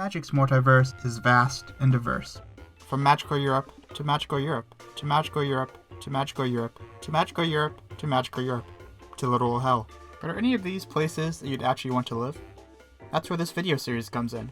Magic's multiverse is vast and diverse. From magical Europe to magical Europe to magical Europe to magical Europe to magical Europe to magical Europe to literal hell. But are any of these places that you'd actually want to live? That's where this video series comes in.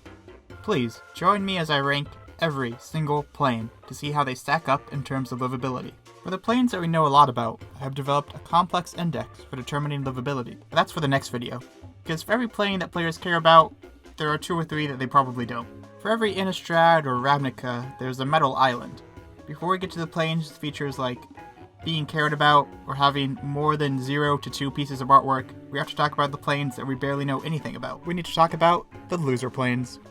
Please join me as I rank every single plane to see how they stack up in terms of livability. For the planes that we know a lot about, I have developed a complex index for determining livability, but that's for the next video. Because for every plane that players care about, there are 2 or 3 that they probably don't. For every Innistrad or Ravnica, there's a metal island. Before we get to the planes with features like being cared about or having more than 0 to 2 pieces of artwork, we have to talk about the planes that we barely know anything about. We need to talk about the loser planes.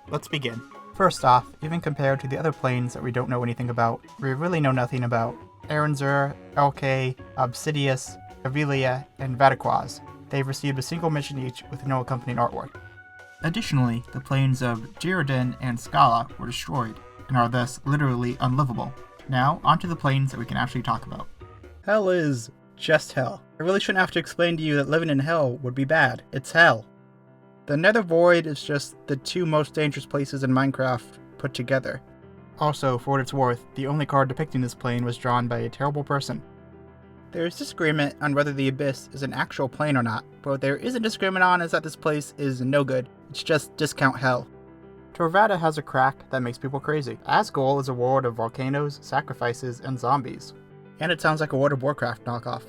Let's begin. First off, even compared to the other planes that we don't know anything about, we really know nothing about Aranzur, LK, Obsidius, Avelia, and Vatiquaz. They've received a single mission each with no accompanying artwork. Additionally, the planes of Girardin and Scala were destroyed, and are thus literally unlivable. Now, onto the planes that we can actually talk about. Hell is just hell. I really shouldn't have to explain to you that living in hell would be bad. It's hell. The Nether Void is just the 2 most dangerous places in Minecraft put together. Also, for what it's worth, the only card depicting this plane was drawn by a terrible person. There is disagreement on whether the Abyss is an actual plane or not, but what there isn't disagreement on is that this place is no good. It's just discount hell. Torvada has a crack that makes people crazy. Asgol is a world of volcanoes, sacrifices, and zombies. And it sounds like a World of Warcraft knockoff.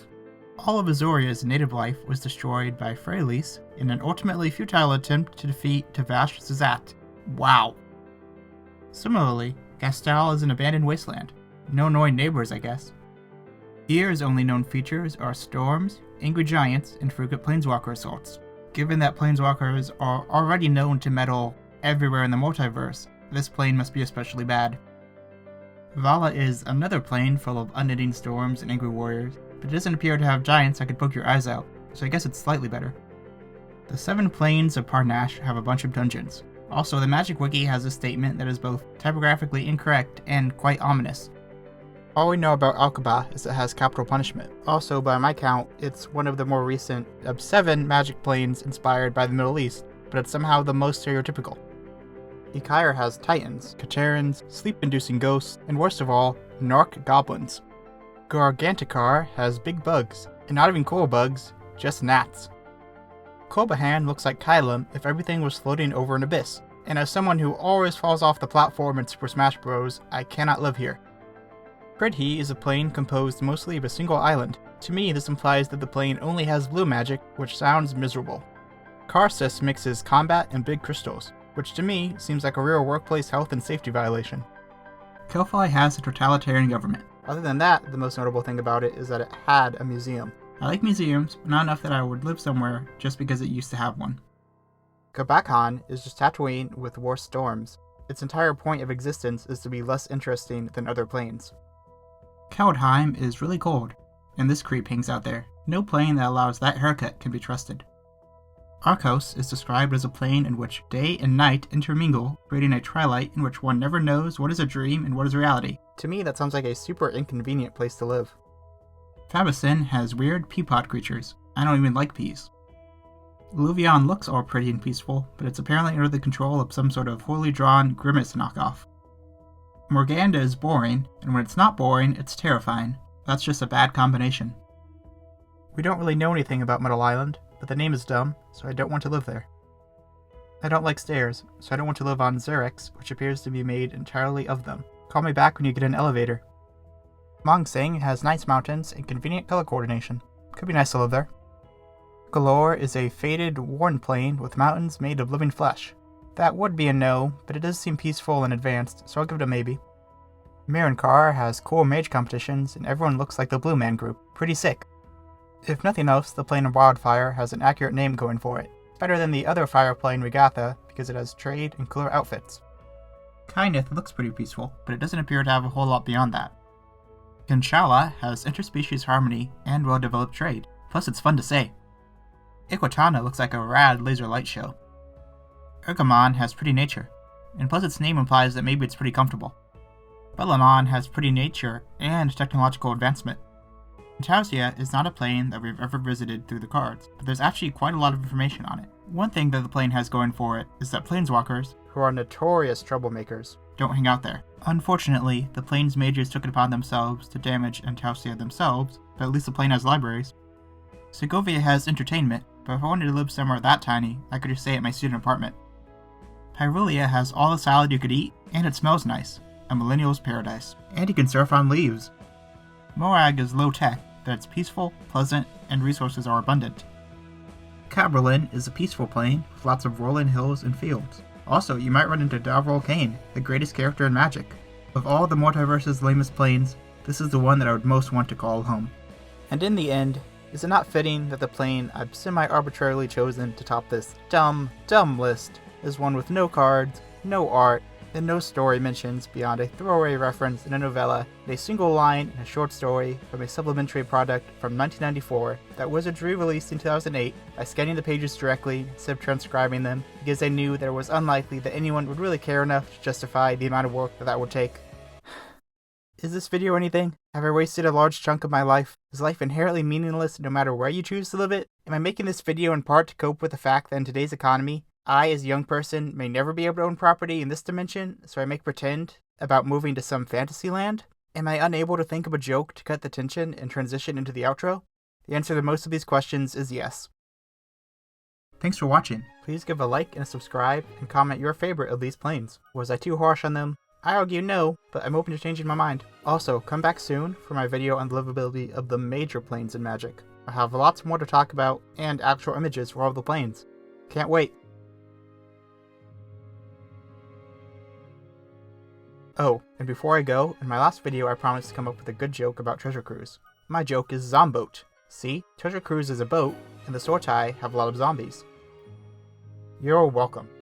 All of Azoria's native life was destroyed by Freyalise in an ultimately futile attempt to defeat Tavash Zazat. Wow. Similarly, GASTAL is an abandoned wasteland. No annoying neighbors, I guess. Yr's only known features are storms, angry giants, and frequent planeswalker assaults. Given that planeswalkers are already known to meddle everywhere in the multiverse, this plane must be especially bad. Vala is another plane full of unending storms and angry warriors, but it doesn't appear to have giants that could poke your eyes out, so I guess it's slightly better. The 7 planes of Parnash have a bunch of dungeons. Also, the Magic Wiki has a statement that is both typographically incorrect and quite ominous. All we know about Alkaba is it has capital punishment. Also, by my count, it's one of the more recent of 7 magic planes inspired by the Middle East, but it's somehow the most stereotypical. Ikair has titans, Katerans, sleep-inducing ghosts, and worst of all, Narc goblins. Gargantikar has big bugs, and not even cool bugs, just gnats. KOLBAHAN looks like Kylam if everything was floating over an abyss, and as someone who always falls off the platform in Super Smash Bros., I cannot live here. Pridhi is a plane composed mostly of a single island. To me, this implies that the plane only has blue magic, which sounds miserable. Karsus mixes combat and big crystals, which to me seems like a real workplace health and safety violation. KEPHALAI has a totalitarian government. Other than that, the most notable thing about it is that it had a museum. I like museums, but not enough that I would live somewhere just because it used to have one. GOBAKHAN is just Tatooine with worse storms. Its entire point of existence is to be less interesting than other planes. Kaldheim is really cold, and this creep hangs out there. No plane that allows that haircut can be trusted. Arcos is described as a plane in which day and night intermingle, creating a twilight in which one never knows what is a dream and what is reality. To me, that sounds like a super inconvenient place to live. Fabusin has weird pea-pot creatures. I don't even like peas. LUVION looks all pretty and peaceful, but it's apparently under the control of some sort of poorly drawn Grimace knockoff. Morganda is boring, and when it's not boring, it's terrifying. That's just a bad combination. We don't really know anything about Metal Island, but the name is dumb, so I don't want to live there. I don't like stairs, so I don't want to live on XEREX, which appears to be made entirely of them. Call me back when you get an elevator. Mongsing has nice mountains and convenient color coordination. Could be nice to live there. Galore is a faded, worn plane with mountains made of living flesh. That would be a no, but it does seem peaceful and advanced, so I'll give it a maybe. Mirankar has cool mage competitions, and everyone looks like the Blue Man Group. Pretty sick. If nothing else, the plane of Wildfire has an accurate name going for it. Better than the other fire plane Regatha, because it has trade and cooler outfits. Kyneth looks pretty peaceful, but it doesn't appear to have a whole lot beyond that. Kinshala has interspecies harmony and well-developed trade, plus it's fun to say. Iquitana looks like a rad laser light show. ERGAMON has pretty nature, and plus its name implies that maybe it's pretty comfortable. BELENON has pretty nature and technological advancement. Tausia is not a plane that we've ever visited through the cards, but there's actually quite a lot of information on it. One thing that the plane has going for it is that planeswalkers, who are notorious troublemakers, don't hang out there. Unfortunately, the plane's majors took it upon themselves to damage Antalcia themselves, but at least the plane has libraries. Segovia has entertainment, but if I wanted to live somewhere that tiny, I could just stay at my student apartment. Pyrulia has all the salad you could eat, and it smells nice. A millennial's paradise. And you can surf on leaves. Morag is low-tech, but it's peaceful, pleasant, and resources are abundant. CABRALIN is a peaceful plane with lots of rolling hills and fields. Also, you might run into Davril Kane, the greatest character in Magic. Of all the Multiverse's lamest planes, this is the one that I would most want to call home. And in the end, is it not fitting that the plane I've semi-arbitrarily chosen to top this dumb list is one with no cards, no art, and no story mentions beyond a throwaway reference in a novella and a single line in a short story from a supplementary product from 1994 that Wizardry released in 2008 by scanning the pages directly instead of transcribing them because they knew that it was unlikely that anyone would really care enough to justify the amount of work that would take. Is this video anything? Have I wasted a large chunk of my life? Is life inherently meaningless no matter where you choose to live it? Am I making this video in part to cope with the fact that in today's economy, I, as a young person, may never be able to own property in this dimension, so I make pretend about moving to some fantasy land? Am I unable to think of a joke to cut the tension and transition into the outro? The answer to most of these questions is yes. Thanks for watching. Please give a like and a subscribe, and comment your favorite of these planes. Was I too harsh on them? I argue no, but I'm open to changing my mind. Also, come back soon for my video on the livability of the major planes in Magic. I have lots more to talk about, and actual images for all the planes. Can't wait. Oh, and before I go, in my last video I promised to come up with a good joke about Treasure Cruise. My joke is Zomboat. See, Treasure Cruise is a boat, and the Sortai have a lot of zombies. You're welcome.